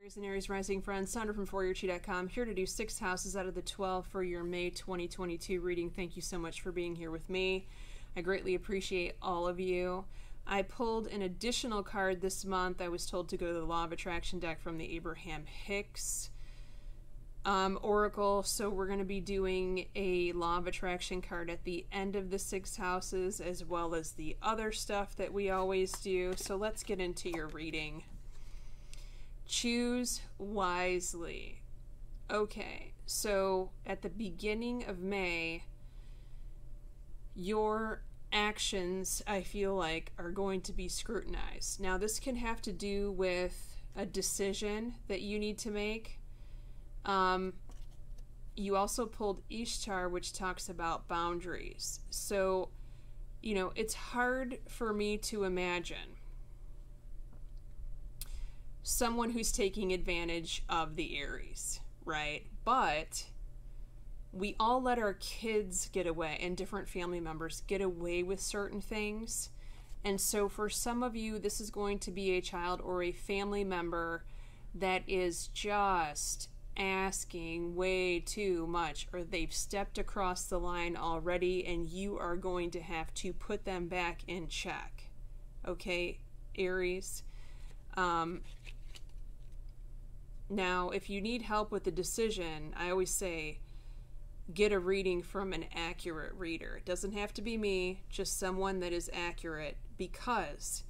Aries and Aries rising friends, Sandra from ForYourChi.com, here to do 6 houses out of the 12 for your May 2022 reading. Thank you so much for being here with me. I greatly appreciate all of you. I pulled an additional card this month. I was told to go to the Law of Attraction deck from the Abraham Hicks Oracle. So we're going to be doing a Law of Attraction card at the end of the 6 houses, as well as the other stuff that we always do. So let's get into your reading. Choose wisely. Okay, so at the beginning of May, your actions, I feel like, are going to be scrutinized. Now, this can have to do with a decision that you need to make. You also pulled Ishtar, which talks about boundaries. So, you know, it's hard for me to imagine someone who's taking advantage of the Aries, right? But we all let our kids get away, and different family members get away with certain things. And so for some of you, this is going to be a child or a family member that is just asking way too much, or they've stepped across the line already, and you are going to have to put them back in check. Okay, Aries? Now, if you need help with the decision, I always say get a reading from an accurate reader. It doesn't have to be me, just someone that is accurate, because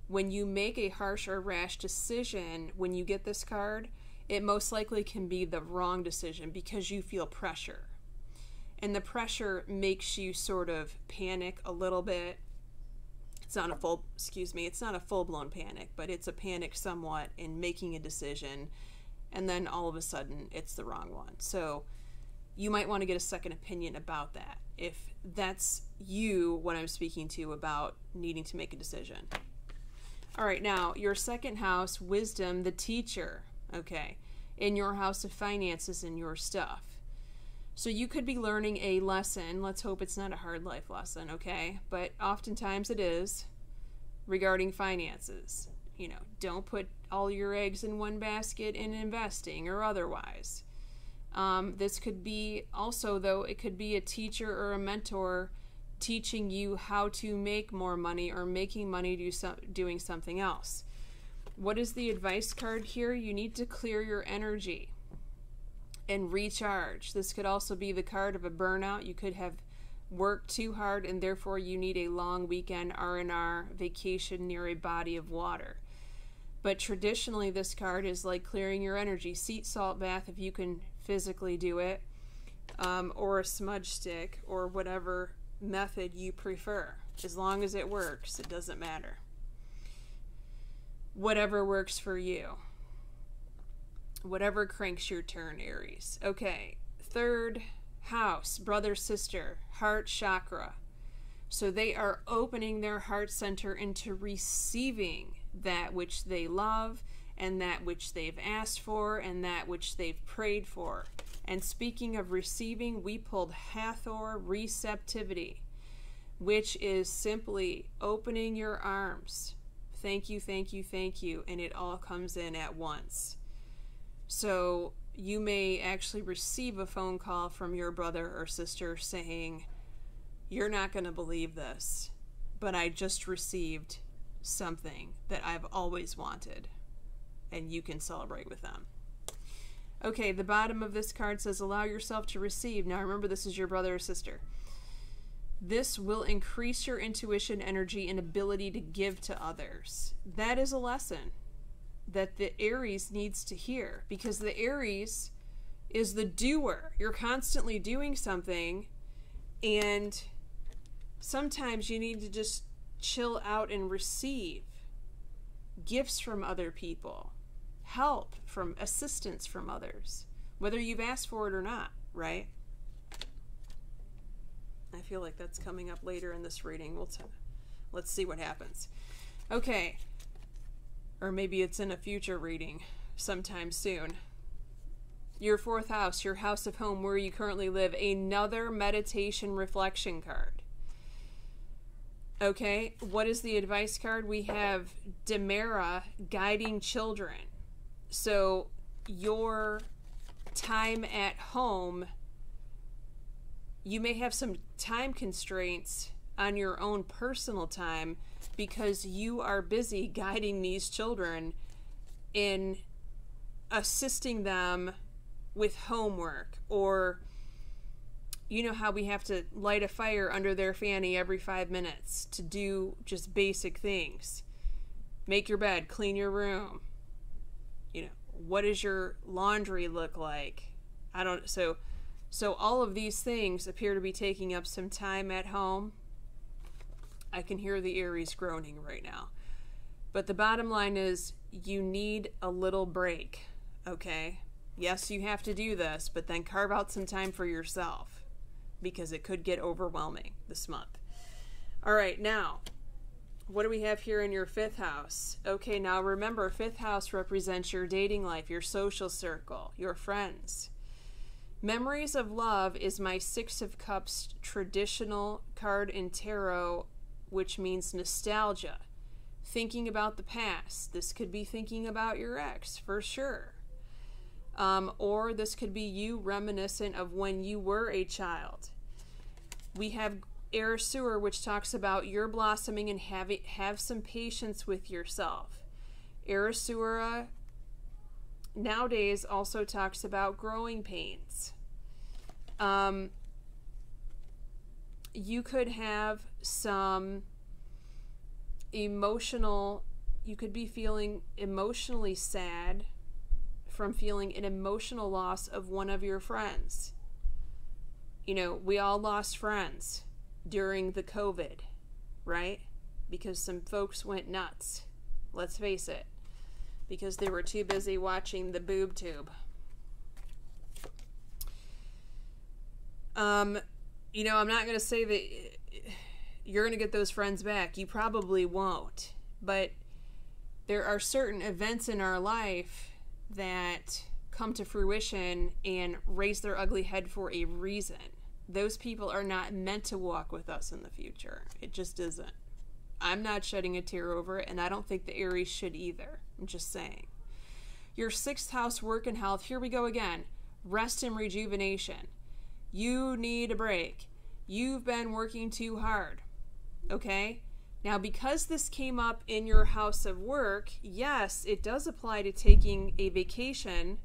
when you make a harsh or rash decision, when you get this card, it most likely can be the wrong decision because you feel pressure. And the pressure makes you sort of panic a little bit. It's not a full-blown panic, but it's a panic somewhat in making a decision, and then all of a sudden it's the wrong one. So you might want to get a second opinion about that, if that's you, what I'm speaking to about needing to make a decision. All right, now your second house, wisdom, the teacher, okay, in your house of finances and your stuff. So you could be learning a lesson. Let's hope it's not a hard life lesson, okay? But oftentimes it is, regarding finances. You know, don't put all your eggs in one basket in investing or otherwise. This could be also, though, it could be a teacher or a mentor teaching you how to make more money or making money doing something else. What is the advice card here? You need to clear your energy and recharge. This could also be the card of a burnout. You could have worked too hard and therefore you need a long weekend R&R vacation near a body of water. But traditionally this card is like clearing your energy. Sea salt bath if you can physically do it, or a smudge stick, or whatever method you prefer. As long as it works, it doesn't matter. Whatever works for you. Whatever cranks your turn, Aries. Okay, third house, brother, sister, heart chakra. So they are opening their heart center into receiving that which they love, and that which they've asked for, and that which they've prayed for. And speaking of receiving, we pulled Hathor, receptivity, which is simply opening your arms. Thank you, thank you, thank you. And it all comes in at once. So you may actually receive a phone call from your brother or sister saying, you're not going to believe this, but I just received something that I've always wanted, and you can celebrate with them. Okay, the bottom of this card says, allow yourself to receive. Now remember, this is your brother or sister. This will increase your intuition, energy, and ability to give to others. That is a lesson that the Aries needs to hear, because the Aries is the doer. You're constantly doing something, and sometimes you need to just chill out and receive gifts from other people, help from assistance from others, whether you've asked for it or not, right? I feel like that's coming up later in this reading. Let's see what happens. Okay, or maybe it's in a future reading sometime soon. Your fourth house, your house of home, where you currently live, another meditation reflection card. Okay, what is the advice card? We have Demera, guiding children. So your time at home, you may have some time constraints on your own personal time because you are busy guiding these children in assisting them with homework, or you know how we have to light a fire under their fanny every 5 minutes to do just basic things. Make your bed, clean your room. You know, what does your laundry look like? So all of these things appear to be taking up some time at home. I can hear the Aries groaning right now. But the bottom line is you need a little break, okay? Yes, you have to do this, but then carve out some time for yourself because it could get overwhelming this month. All right, now, what do we have here in your 5th house? Okay, now remember, 5th house represents your dating life, your social circle, your friends. Memories of Love is my 6 of Cups traditional card in tarot, which means nostalgia. Thinking about the past. This could be thinking about your ex, for sure. Or this could be you reminiscent of when you were a child. We have Arisura, which talks about your blossoming and have some patience with yourself. Arisura nowadays also talks about growing pains. You could have some you could be feeling emotionally sad from feeling an emotional loss of one of your friends. You know, we all lost friends during the COVID, right? Because some folks went nuts. Let's face it. Because they were too busy watching the boob tube. You know, I'm not going to say that you're going to get those friends back. You probably won't. But there are certain events in our life that come to fruition and raise their ugly head for a reason. Those people are not meant to walk with us in the future. It just isn't. I'm not shedding a tear over it, and I don't think the Aries should either. I'm just saying. Your 6th house, work and health. Here we go again. Rest and rejuvenation. You need a break. You've been working too hard. Okay? Now, because this came up in your house of work, yes, it does apply to taking a vacation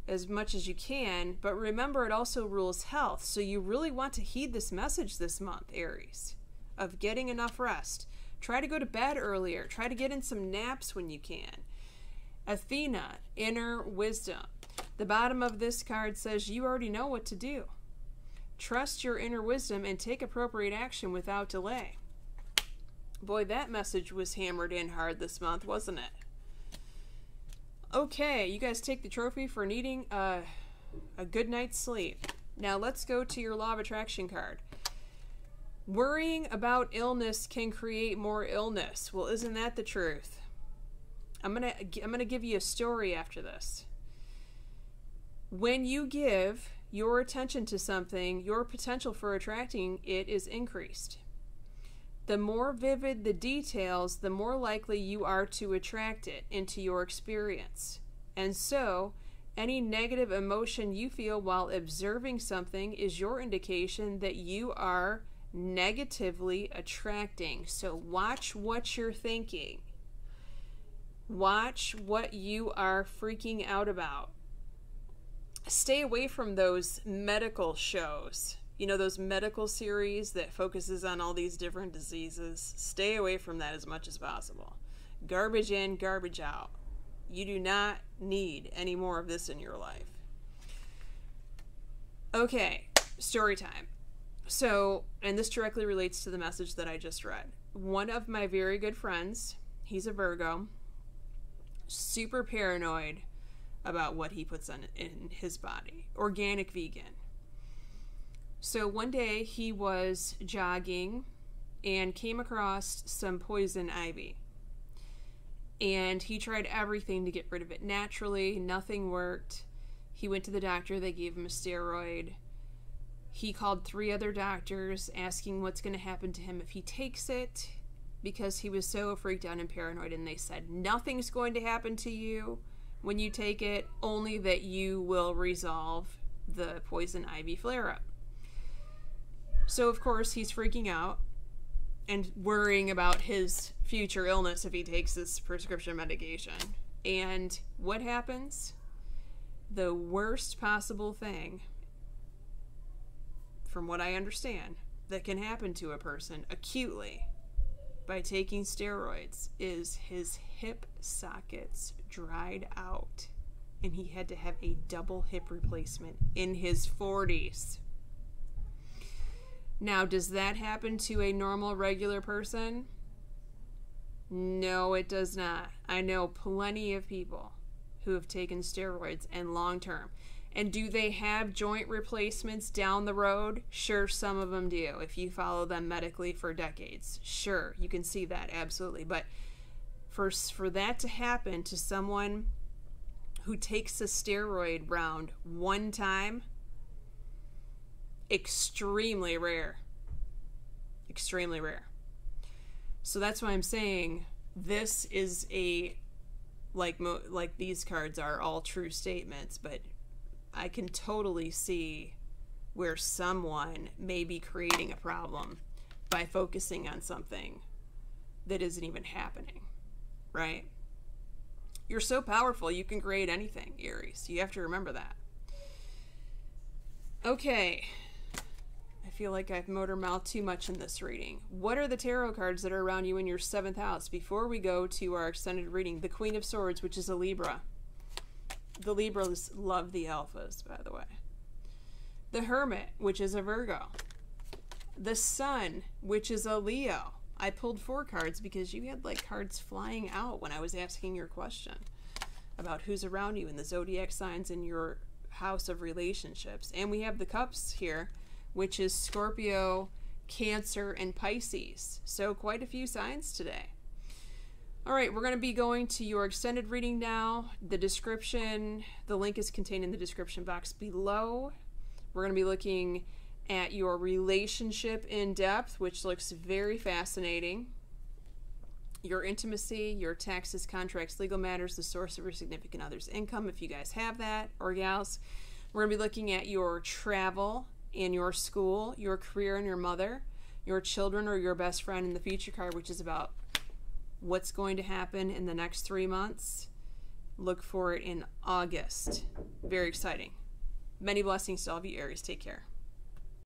as much as you can, but remember, it also rules health. So you really want to heed this message this month, Aries, of getting enough rest. Try to go to bed earlier. Try to get in some naps when you can. Athena, inner wisdom. The bottom of this card says you already know what to do. Trust your inner wisdom and take appropriate action without delay. Boy, that message was hammered in hard this month, wasn't it? Okay, you guys take the trophy for needing a good night's sleep. Now let's go to your Law of Attraction card. Worrying about illness can create more illness. Well, isn't that the truth? I'm gonna give you a story after this. When you give your attention to something, your potential for attracting it is increased. The more vivid the details, the more likely you are to attract it into your experience. And so, any negative emotion you feel while observing something is your indication that you are negatively attracting. So watch what you're thinking. Watch what you are freaking out about. Stay away from those medical shows. You know, those medical series that focuses on all these different diseases. Stay away from that as much as possible. Garbage in, garbage out. You do not need any more of this in your life. Okay, story time. So, and this directly relates to the message that I just read. One of my very good friends, he's a Virgo, super paranoid about what he puts in his body. Organic vegan. So one day he was jogging and came across some poison ivy. And he tried everything to get rid of it naturally. Nothing worked. He went to the doctor. They gave him a steroid. He called 3 other doctors asking what's going to happen to him if he takes it. because he was so freaked out and paranoid, and they said nothing's going to happen to you when you take it, only that you will resolve the poison ivy flare-up. So of course he's freaking out and worrying about his future illness if he takes this prescription medication. And what happens? The worst possible thing, from what I understand, that can happen to a person acutely by taking steroids is his hip sockets dried out, and he had to have a double hip replacement in his 40s. Now, does that happen to a normal, regular person? No, it does not. I know plenty of people who have taken steroids and long term. And do they have joint replacements down the road? Sure, some of them do. If you follow them medically for decades, sure, you can see that, absolutely. But for that to happen to someone who takes a steroid round one time, extremely rare. Extremely rare. So that's why I'm saying this is a, like these cards are all true statements, but I can totally see where someone may be creating a problem by focusing on something that isn't even happening, right? You're so powerful, you can create anything, Aries. You have to remember that. Okay. I feel like I've motor-mouthed too much in this reading. What are the tarot cards that are around you in your 7th house? Before we go to our extended reading, the Queen of Swords, which is a Libra. The Libras love the alphas, by the way. The Hermit, which is a Virgo. The Sun, which is a Leo. I pulled 4 cards because you had like cards flying out when I was asking your question about who's around you in the zodiac signs in your house of relationships. And we have the Cups here, which is Scorpio, Cancer, and Pisces. So quite a few signs today. All right, we're going to be going to your extended reading now. The description, the link is contained in the description box below. We're going to be looking at your relationship in depth, which looks very fascinating. Your intimacy, your taxes, contracts, legal matters, the source of your significant other's income, if you guys have that, or gals. We're going to be looking at your travel and your school, your career and your mother, your children or your best friend in the future card, which is about what's going to happen in the next 3 months. Look for it in August. Very exciting. Many blessings to all of you, Aries. Take care.